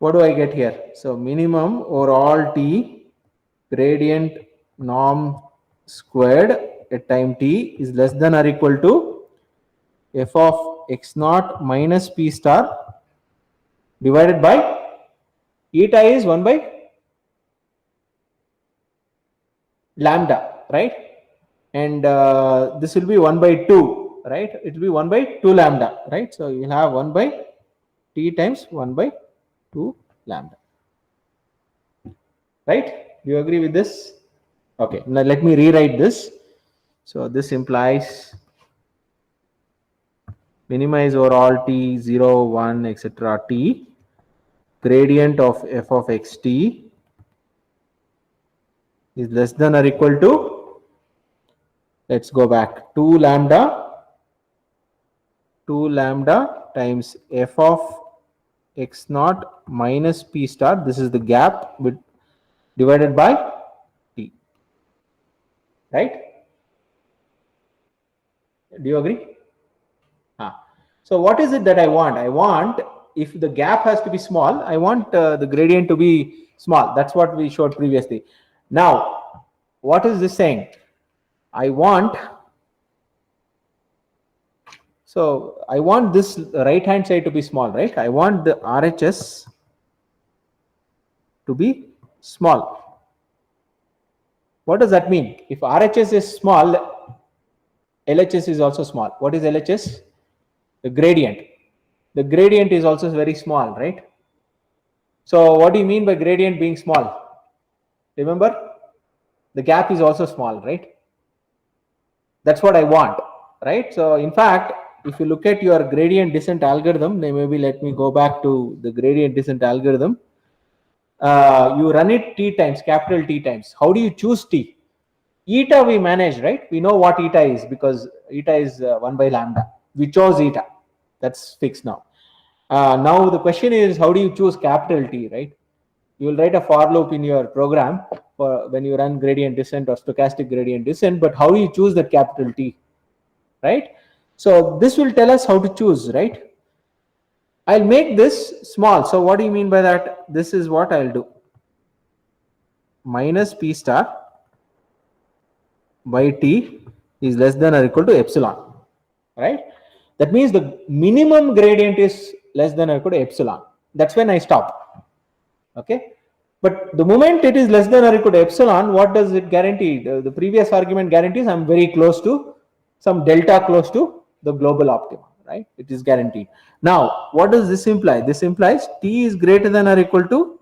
what do I get here? So minimum over all t gradient norm squared at time t is less than or equal to f of x naught minus p star divided by eta is 1 by lambda, right? And this will be 1 by 2, right? It will be 1 by 2 lambda, right? So you will have 1 by t times 1 by 2 lambda, right? Do you agree with this? Okay, now let me rewrite this. So this implies minimize over all t 0, 1, etc. t gradient of f of xt is less than or equal to, let's go back, 2 lambda times f of x naught minus p star, this is the gap, with divided by t, right? Do you agree? So what is it that I want? I want, if the gap has to be small, I want the gradient to be small. That's what we showed previously. Now, what is this saying? I want, so I want this right hand side to be small, right? I want the RHS to be small. What does that mean? If RHS is small, LHS is also small. What is LHS? The gradient. The gradient is also very small, right? So what do you mean by gradient being small? Remember, the gap is also small, right? That's what I want, right? So in fact, if you look at your gradient descent algorithm, maybe let me go back to the gradient descent algorithm. You run it t times, capital T times. How do you choose t? Eta we manage, right? We know what eta is because eta is 1 by lambda. We chose eta. That's fixed now. Now the question is, how do you choose capital T, right? You will write a for loop in your program for when you run gradient descent or stochastic gradient descent, but how do you choose that capital T, right? So this will tell us how to choose, right? I'll make this small. So what do you mean by that? This is what I'll do. Minus p star by t is less than or equal to epsilon, right? That means the minimum gradient is less than or equal to epsilon. That's when I stop. Okay. But the moment it is less than or equal to epsilon, what does it guarantee? The previous argument guarantees I'm very close to some delta close to the global optimum, right? It is guaranteed. Now, what does this imply? This implies t is greater than or equal to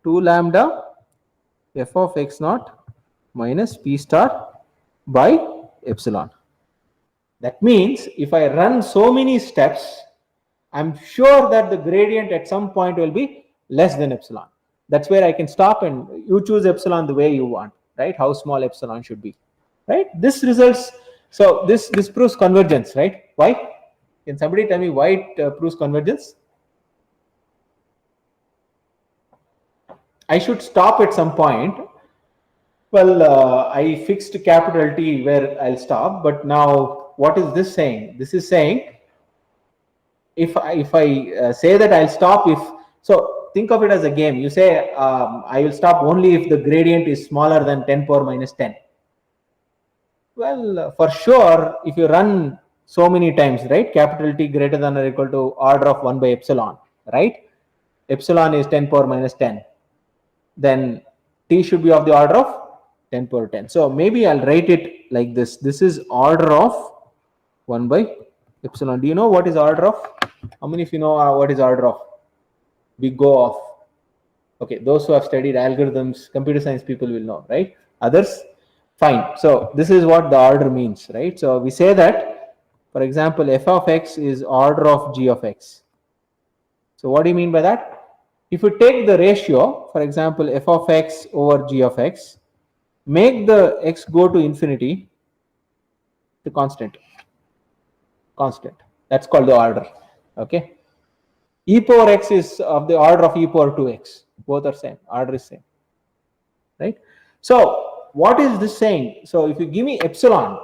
2 lambda f of x naught minus p star by epsilon. That means if I run so many steps, I'm sure that the gradient at some point will be less than epsilon. That's where I can stop and you choose epsilon the way you want, right? How small epsilon should be, right? This results, so this proves convergence, right? Why? Can somebody tell me why it proves convergence? I should stop at some point. Well, I fixed capital T where I'll stop, but now what is this saying? This is saying if I say that I'll stop if, so think of it as a game. You say I will stop only if the gradient is smaller than 10 power minus 10. Well, for sure, if you run so many times, right, capital T greater than or equal to order of 1 by epsilon, right? Epsilon is 10 power minus 10. Then T should be of the order of 10 power 10. So maybe I'll write it like this. This is order of 1 by epsilon. Do you know what is order of? How many of you know what is order of? We go off. Okay, those who have studied algorithms, computer science people will know, right? Others, fine. So this is what the order means, right? So we say that, for example, f of x is order of g of x. So what do you mean by that? If you take the ratio, for example, f of x over g of x, make the x go to infinity, to constant. That's called the order. Okay. E power x is of the order of e power 2x. Both are same. Order is same. Right. So what is this saying? So if you give me epsilon,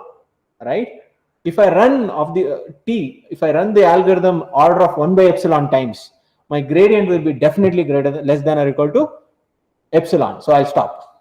right? If I run of the t, if I run the algorithm order of 1 by epsilon times, my gradient will be definitely less than or equal to epsilon. So I'll stop.